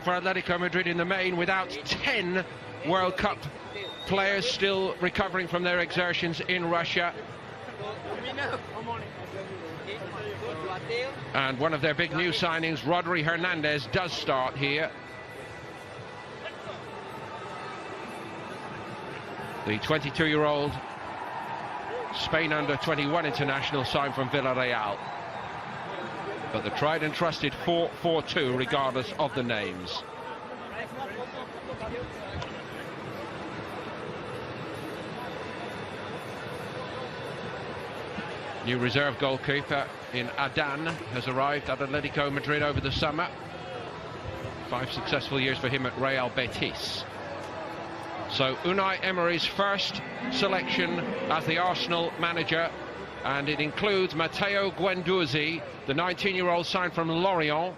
for Atletico Madrid in the main, without 10 World Cup players still recovering from their exertions in Russia. And one of their big new signings, Rodri Hernandez, does start here. The 22-year-old Spain under-21 international signed from Villarreal. But the tried and trusted 4-4-2 regardless of the names. New reserve goalkeeper in Adan has arrived at Atletico Madrid over the summer. 5 successful years for him at Real Betis. So Unai Emery's first selection as the Arsenal manager, and it includes Matteo Guendouzi, the 19-year-old signed from Lorient.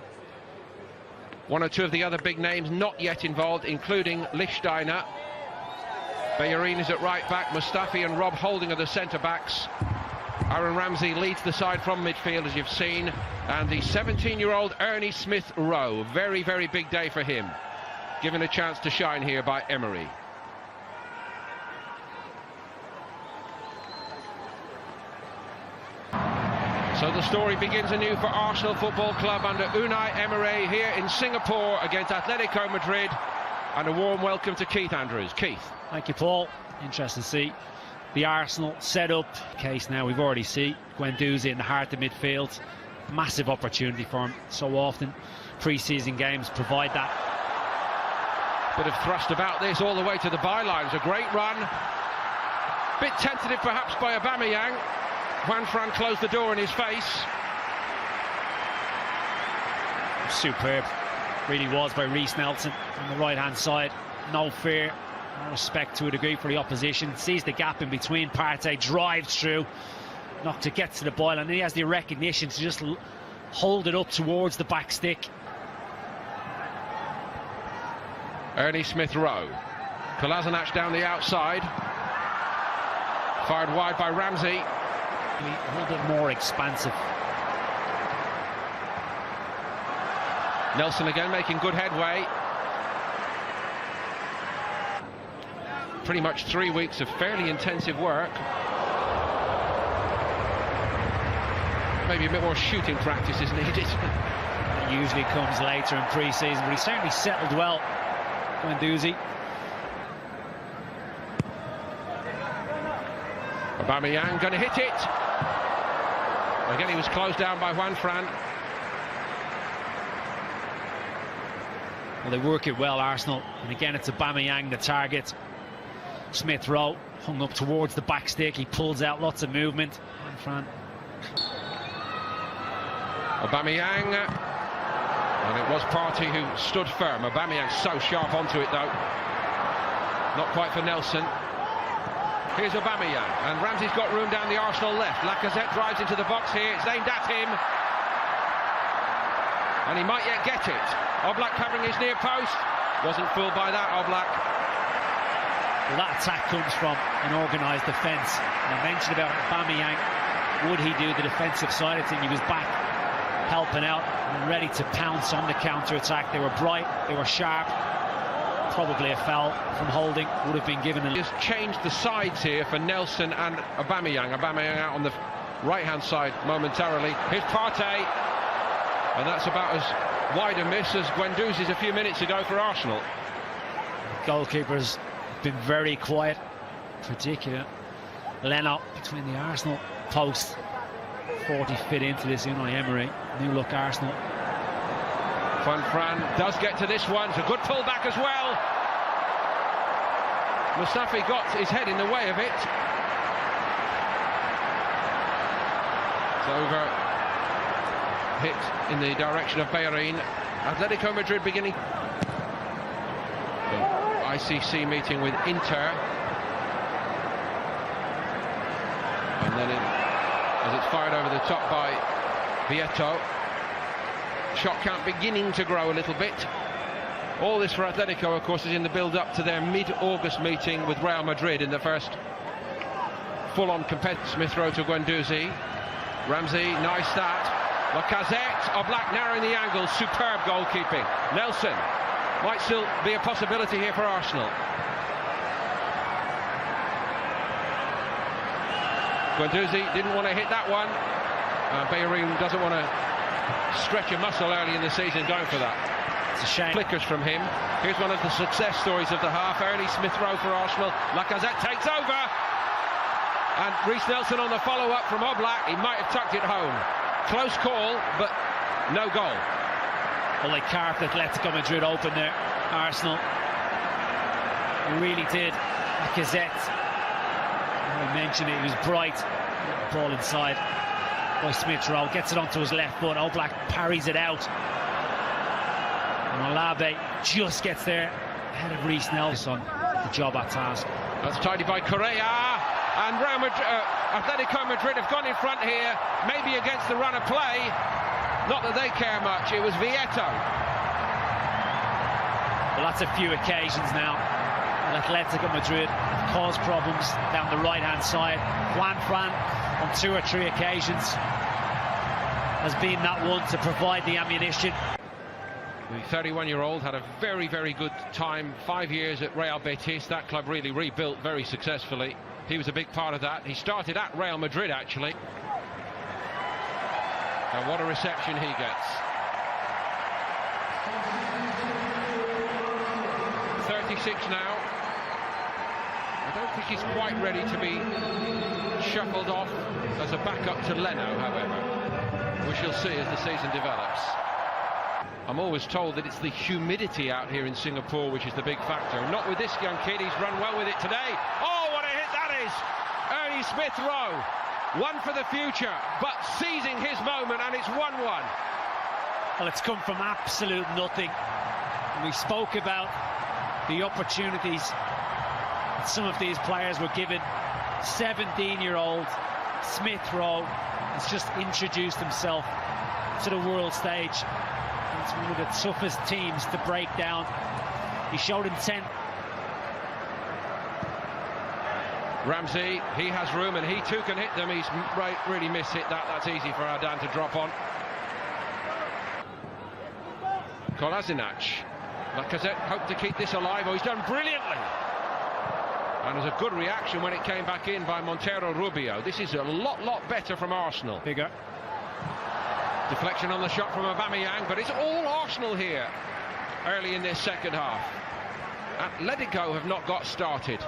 One or two of the other big names not yet involved, including Lichtsteiner. Bellerin is at right back, Mustafi and Rob Holding are the centre-backs. Aaron Ramsey leads the side from midfield, as you've seen, and the 17-year-old Ernie Smith-Rowe, very, very big day for him, given a chance to shine here by Emery. So the story begins anew for Arsenal Football Club under Unai Emery here in Singapore against Atletico Madrid, and a warm welcome to Keith Andrews. Keith. Thank you, Paul. Interesting to see the Arsenal set-up case now. We've already seen Guendouzi in the heart of midfield. Massive opportunity for him. So often pre-season games provide that. Bit of thrust about this all the way to the bylines. A great run. Bit tentative perhaps by Aubameyang. Juan Fran closed the door in his face. Superb. Really was by Reiss Nelson on the right-hand side. No fear. No respect to a degree for the opposition. Sees the gap in between. Partey drives through. Not to get to the ball, and he has the recognition to just hold it up towards the back stick. Ernie Smith-Rowe. Kolasinac down the outside. Fired wide by Ramsey. A little bit more expansive. Nelson again making good headway. Pretty much 3 weeks of fairly intensive work. Maybe a bit more shooting practice is needed. It usually comes later in pre-season, but he certainly settled well. Guendouzi. Aubameyang going to hit it. Again, he was closed down by Juan Fran. Well, they work it well, Arsenal. And again, it's Aubameyang, the target. Smith-Rowe hung up towards the back stick. He pulls out lots of movement. Juan Fran. Aubameyang. And it was Partey who stood firm. Aubameyang so sharp onto it, though. Not quite for Nelson. Here's Aubameyang, and Ramsey's got room down the Arsenal left. Lacazette drives into the box here, it's aimed at him. And he might yet get it. Oblak covering his near post. Wasn't fooled by that, Oblak. Well, that attack comes from an organised defence. I mentioned about Aubameyang. Would he do the defensive side? I think he was back helping out and ready to pounce on the counter-attack. They were bright, they were sharp. Probably a foul from Holding would have been given. Just changed the sides here for Nelson and Aubameyang. Aubameyang out on the right-hand side momentarily. Here's Partey, and that's about as wide a miss as Guendouzi's a few minutes ago for Arsenal. Goalkeeper's been very quiet, particularly Leno between the Arsenal posts. 40 fit into this Unai Emery. New look Arsenal. Juan Fran does get to this one. It's a good pullback as well. Mustafi got his head in the way of it. It's over. Hit in the direction of Bellerin. Atletico Madrid beginning the ICC meeting with Inter. And then as it's fired over the top by Vieto. Shot count beginning to grow a little bit. All this for Atletico, of course, is in the build-up to their mid-August meeting with Real Madrid in the first full-on competitive. Smith-Rowe to Guendouzi. Ramsey, nice start. Lacazette, Oblak narrowing the angle. Superb goalkeeping. Nelson might still be a possibility here for Arsenal. Guendouzi didn't want to hit that one. Bellerin doesn't want to stretch a muscle early in the season going for that. It's a shame. Flickers from him. Here's one of the success stories of the half. Early Smith Rowe for Arsenal. Lacazette takes over. And Reece Nelson on the follow-up from Oblak. He might have tucked it home. Close call, but no goal. Well, they carved Atletico Madrid open there, Arsenal. They really did. Lacazette, I mentioned it, he was bright. Ball inside by Smith Rowe, gets it onto his left foot. Oblak parries it out. And Olabe just gets there ahead of Reece Nelson. The job at task. That's tidied by Correa. And Real Madrid, Atletico Madrid have gone in front here, maybe against the run of play. Not that they care much, it was Vieto. Well, that's a few occasions now. And Atletico Madrid have caused problems down the right-hand side. Juan Fran, on 2 or 3 occasions, has been that one to provide the ammunition. The 31-year-old had a very, very good time, 5 years at Real Betis. That club really rebuilt very successfully. He was a big part of that. He started at Real Madrid, actually. And what a reception he gets. 36 now. I don't think he's quite ready to be shuffled off as a backup to Leno, however. We shall see as the season develops. I'm always told that it's the humidity out here in Singapore which is the big factor. Not with this young kid, he's run well with it today. Oh, what a hit that is! Ernie Smith Rowe, one for the future, but seizing his moment, and it's 1-1. Well, it's come from absolute nothing. We spoke about the opportunities that some of these players were given. 17-year-old Smith Rowe has just introduced himself to the world stage. It's one of the toughest teams to break down. He showed intent. Ramsey, he has room and he too can hit them. He's really mishit that. That's easy for Ardan to drop on. Kolasinac. Lacazette hoped to keep this alive. Oh, he's done brilliantly. And there's a good reaction when it came back in by Montero Rubio. This is a lot better from Arsenal. Bigger. Deflection on the shot from Aubameyang, but it's all Arsenal here early in this second half. Atletico have not got started.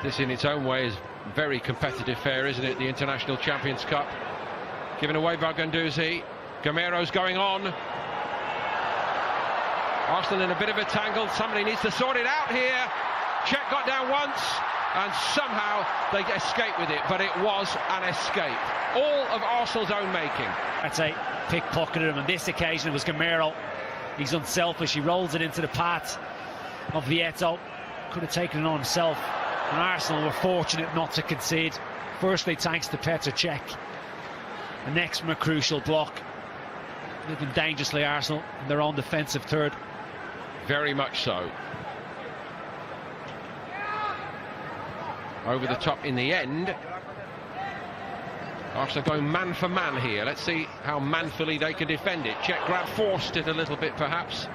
This in its own way is very competitive fare, isn't it? The International Champions Cup. Given away by Guendouzi. Gamero's going on. Arsenal in a bit of a tangle. Somebody needs to sort it out here. Czech got down once and somehow they escape with it, but it was an escape. All of Arsenal's own making. I'd say pickpocketed him. On this occasion it was Gamero. He's unselfish. He rolls it into the path of Vieto. Could have taken it on himself. And Arsenal were fortunate not to concede. Firstly, thanks to Petr Cech. The next from a crucial block. Living dangerously, Arsenal, in their own defensive third. Very much so. Over the top in the end. Arsenal going man for man here. Let's see how manfully they can defend it. Czech grab forced it a little bit, perhaps.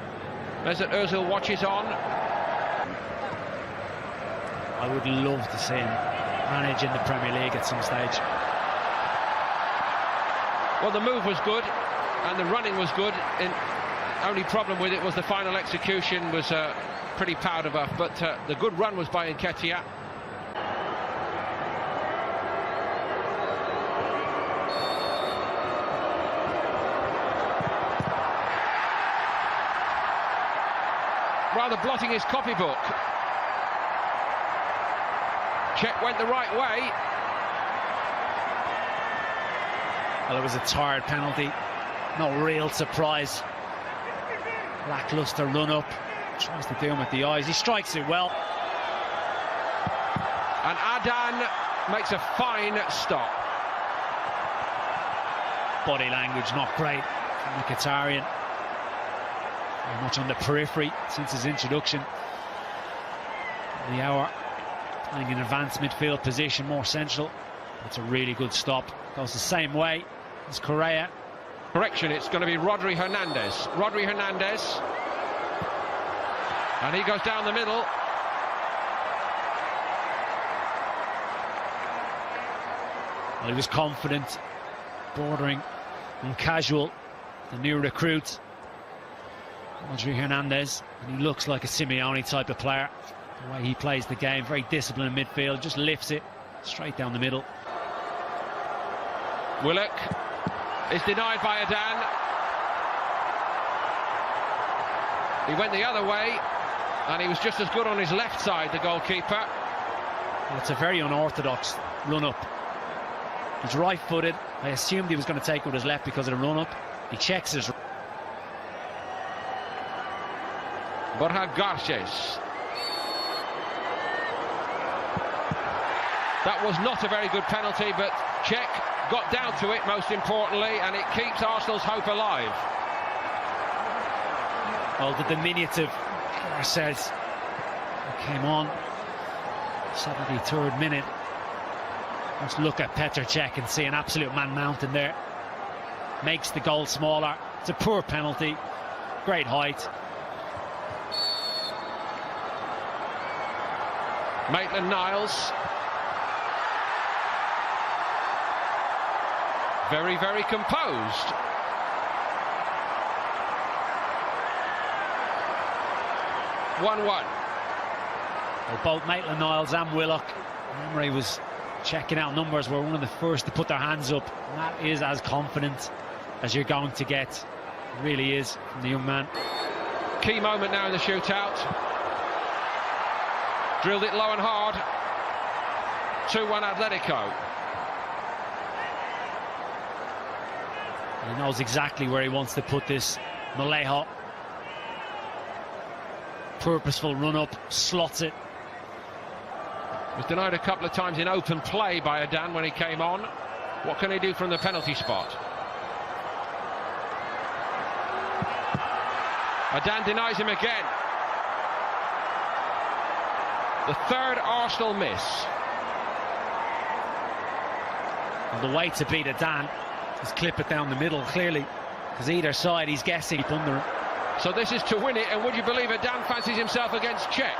Mesut Ozil watches on. I would love to see him manage in the Premier League at some stage. Well, the move was good and the running was good. Only problem with it was the final execution was pretty powder buff, but the good run was by Nketiah. Rather blotting his copybook. Czech went the right way. Well, it was a tired penalty. No real surprise. Lackluster run up. Tries to do him with the eyes. He strikes it well. And Adan makes a fine stop. Body language not great from the Qatarian. Very much on the periphery since his introduction. The hour playing in advanced midfield position, more central. It's a really good stop. Goes the same way as Correa. Correction, it's going to be Rodri Hernandez. Rodri Hernandez. And he goes down the middle. Well, he was confident, bordering on casual, the new recruit, Audrey Hernandez, and he looks like a Simeone type of player. The way he plays the game, very disciplined in midfield, just lifts it straight down the middle. Willock is denied by Adan. He went the other way, and he was just as good on his left side, the goalkeeper. Well, it's a very unorthodox run-up. He's right-footed. I assumed he was going to take with his left because of the run-up. He checks his... Borja Garces. That was not a very good penalty, but Czech got down to it, most importantly, and it keeps Arsenal's hope alive. Well, the diminutive Garces came on 73rd minute. Let's look at Petr Cech and see an absolute man mountain there. Makes the goal smaller. It's a poor penalty. Great height. Maitland-Niles. Very, very composed. One-one. Well, both Maitland-Niles and Willock. Emery was checking out numbers, were one of the first to put their hands up. And that is as confident as you're going to get. It really is from the young man. Key moment now in the shootout. Drilled it low and hard. 2-1 Atletico. He knows exactly where he wants to put this. Malejo. Purposeful run-up, slots it. Was denied a couple of times in open play by Adan when he came on. What can he do from the penalty spot? Adan denies him again. The third Arsenal miss. And the way to beat Adan is clip it down the middle, clearly, because either side he's guessing under it. So this is to win it, and would you believe Adan fancies himself against Czech?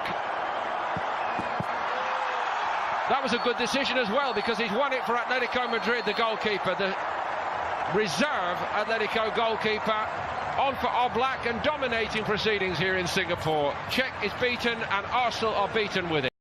That was a good decision as well, because he's won it for Atletico Madrid, the goalkeeper, the reserve Atletico goalkeeper, on for Oblak and dominating proceedings here in Singapore. Czech is beaten and Arsenal are beaten with it.